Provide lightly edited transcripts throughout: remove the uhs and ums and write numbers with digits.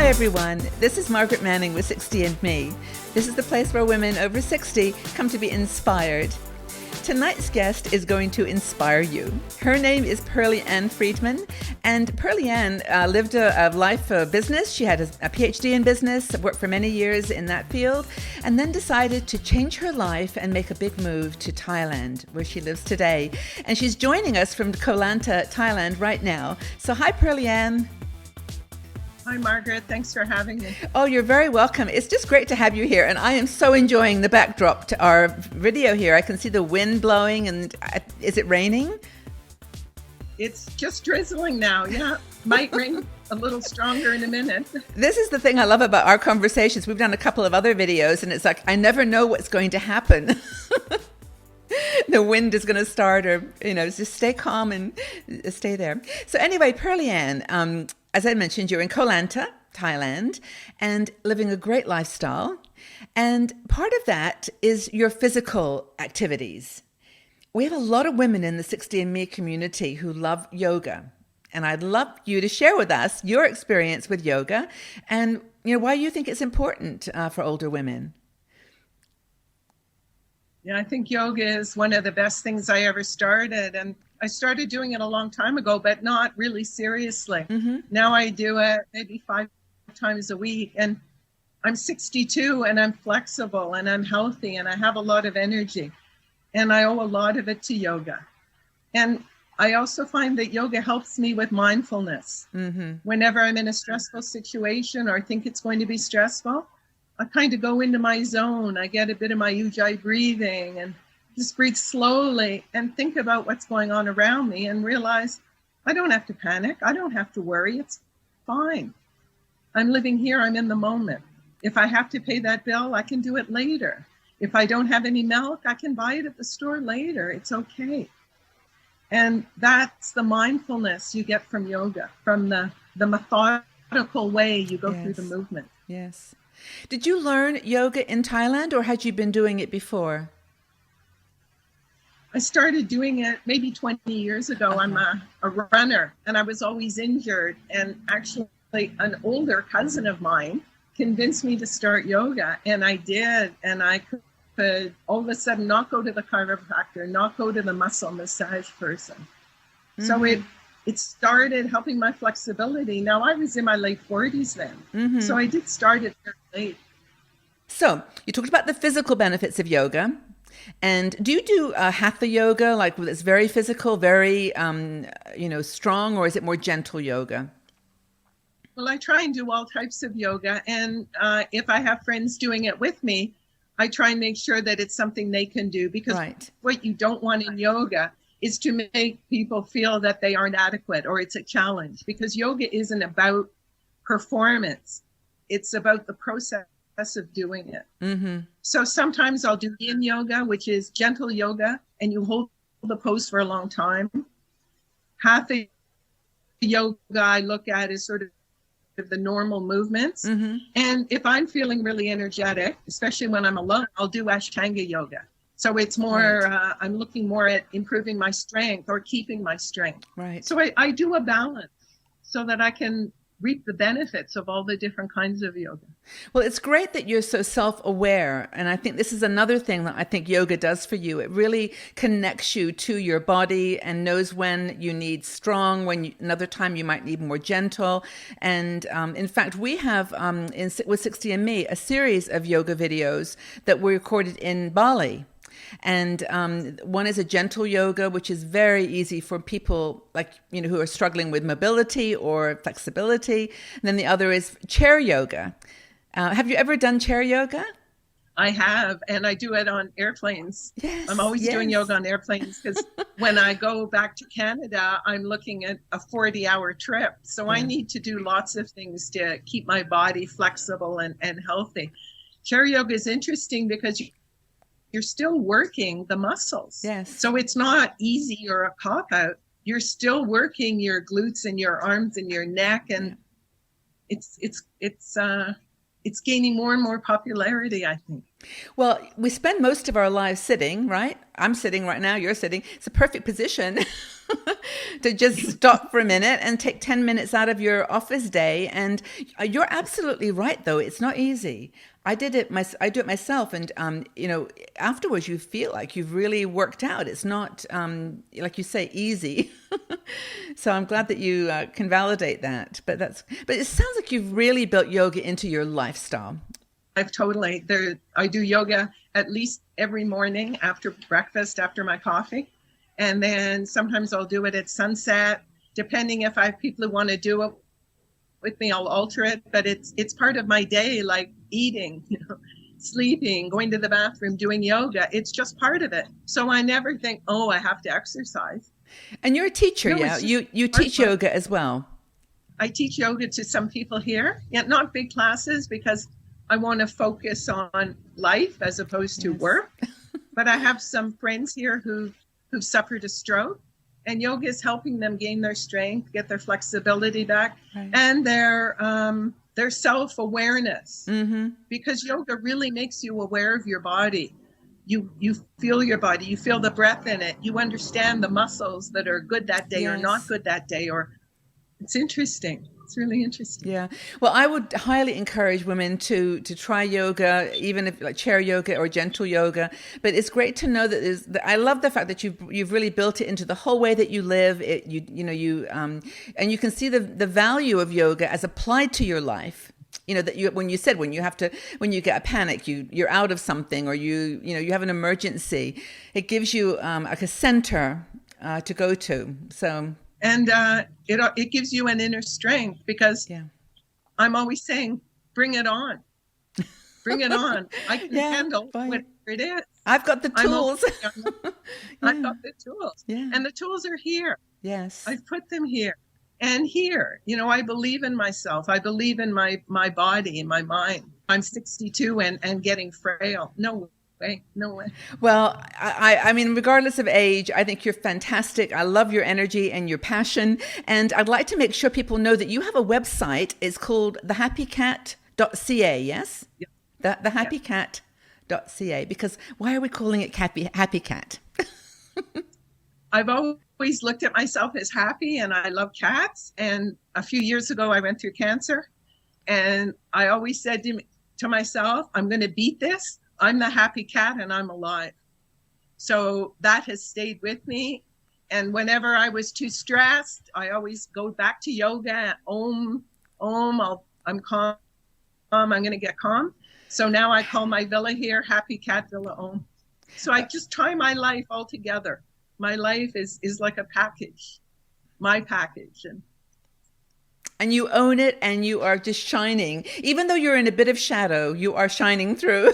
everyone. This is Margaret Manning with 60andMe. This is the place where women over 60 come to be inspired. Tonight's guest is going to inspire you. Her name is Pearlie Ann Friedman, and Pearlie Ann lived a life of business. She had a PhD in business, worked for many years in that field, and then decided to change her life and make a big move to Thailand, where she lives today. And she's joining us from Koh Lanta, Thailand right now. So hi, Pearlie Ann. Hi, Margaret. Thanks for having me. Oh, you're very welcome. It's just great to have you here. And I am so enjoying the backdrop to our video here. I can see the wind blowing. And is it raining? It's just drizzling now. Yeah. Might rain a little stronger in a minute. This is the thing I love about our conversations. We've done a couple of other videos and it's like, I never know what's going to happen. The wind is going to start, or, just stay calm and stay there. So anyway, Pearlie Ann, as I mentioned, you're in Koh Lanta, Thailand, and living a great lifestyle. And part of that is your physical activities. We have a lot of women in the 60andMe community who love yoga. And I'd love you to share with us your experience with yoga and why you think it's important for older women. Yeah, I think yoga is one of the best things I ever started. And I started doing it a long time ago, but not really seriously. Mm-hmm. Now I do it maybe 5 times a week. And I'm 62 and I'm flexible and I'm healthy and I have a lot of energy. And I owe a lot of it to yoga. And I also find that yoga helps me with mindfulness. Mm-hmm. Whenever I'm in a stressful situation or think it's going to be stressful, I kind of go into my zone. I get a bit of my ujjayi breathing and just breathe slowly and think about what's going on around me and realize I don't have to panic. I don't have to worry. It's fine. I'm living here. I'm in the moment. If I have to pay that bill, I can do it later. If I don't have any milk, I can buy it at the store later. It's okay. And that's the mindfulness you get from yoga, from the methodical way you go through the movement. Yes. Did you learn yoga in Thailand or had you been doing it before? I started doing it maybe 20 years ago. Uh-huh. I'm a runner and I was always injured. And actually an older cousin of mine convinced me to start yoga. And I did. And I could all of a sudden not go to the chiropractor, not go to the muscle massage person. Mm-hmm. So it started helping my flexibility. Now, I was in my late 40s then. Mm-hmm. So I did start it very late. So you talked about the physical benefits of yoga. And do you do hatha yoga, like it's very physical, very, strong, or is it more gentle yoga? Well, I try and do all types of yoga. And if I have friends doing it with me, I try and make sure that it's something they can do. Because what you don't want in yoga is to make people feel that they aren't adequate or it's a challenge, because yoga isn't about performance. It's about the process of doing it. Mm-hmm. So sometimes I'll do yin yoga, which is gentle yoga, and you hold the pose for a long time. Hatha yoga I look at as sort of the normal movements. Mm-hmm. And if I'm feeling really energetic, especially when I'm alone, I'll do Ashtanga yoga. So it's more, I'm looking more at improving my strength or keeping my strength. Right. So I do a balance so that I can reap the benefits of all the different kinds of yoga. Well, it's great that you're so self-aware. And I think this is another thing that I think yoga does for you. It really connects you to your body and knows when you need strong, another time you might need more gentle. And in fact, we have with 60andMe a series of yoga videos that were recorded in Bali. And one is a gentle yoga, which is very easy for people who are struggling with mobility or flexibility. And then the other is chair yoga. Have you ever done chair yoga? I have, and I do it on airplanes. Yes, I'm always doing yoga on airplanes because when I go back to Canada, I'm looking at a 40-hour trip. So I need to do lots of things to keep my body flexible and healthy. Chair yoga is interesting because you're still working the muscles. Yes. So it's not easy or a cop-out. You're still working your glutes and your arms and your neck, and it's gaining more and more popularity, I think. Well, we spend most of our lives sitting, right? I'm sitting right now, you're sitting. It's a perfect position. to just stop for a minute and take 10 minutes out of your office day. And you're absolutely right, though. It's not easy. I do it myself. And, afterwards you feel like you've really worked out. It's not, like you say, easy. So I'm glad that you can validate that. But it sounds like you've really built yoga into your lifestyle. I've totally, I do yoga at least every morning after breakfast, after my coffee. And then sometimes I'll do it at sunset, depending if I have people who want to do it with me, I'll alter it. But it's part of my day, like eating, sleeping, going to the bathroom, doing yoga. It's just part of it. So I never think, oh, I have to exercise. And you're a teacher, yeah? You teach yoga as well. I teach yoga to some people here, not big classes, because I want to focus on life as opposed to work. But I have some friends here who've suffered a stroke, and yoga is helping them gain their strength, get their flexibility back, right, and their self-awareness. Mm-hmm. Because yoga really makes you aware of your body. You feel your body, you feel the breath in it, you understand the muscles that are good that day, yes, or not good that day, or it's interesting. It's really interesting. Yeah. Well, I would highly encourage women to try yoga, even if like chair yoga or gentle yoga. But it's great to know that I love the fact that you've really built it into the whole way that you live. And you can see the value of yoga as applied to your life. When you get a panic, you're out of something, or you have an emergency, it gives you like a center to go to. So. And it gives you an inner strength, because I'm always saying, bring it on. Bring it on. I can handle whatever it is. I've got the tools. I've got the tools. Yeah. And the tools are here. Yes. I've put them here. And here, I believe in myself. I believe in my body and my mind. I'm 62 and getting frail. No way. Well, I mean, regardless of age, I think you're fantastic. I love your energy and your passion. And I'd like to make sure people know that you have a website. It's called thehappycat.ca, yes? Yep. Thehappycat.ca. Because why are we calling it Happy Cat? I've always looked at myself as happy, and I love cats. And a few years ago, I went through cancer. And I always said to myself, I'm going to beat this. I'm the happy cat and I'm alive. So that has stayed with me. And whenever I was too stressed, I always go back to yoga. I'm calm. I'm going to get calm. So now I call my villa here Happy Cat Villa Om. So I just tie my life all together. My life is like a package, my package. And you own it, and you are just shining. Even though you're in a bit of shadow, you are shining through.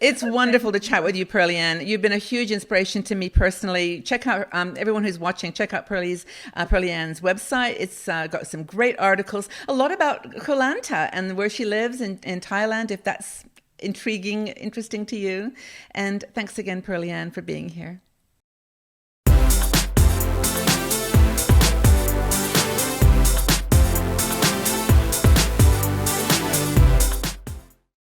It's wonderful to chat with you, Pearly Ann. You've been a huge inspiration to me personally. Check out, everyone who's watching, check out Pearly Ann's website. It's got some great articles, a lot about Koh Lanta and where she lives in Thailand, if that's interesting to you. And thanks again, Pearly Ann, for being here.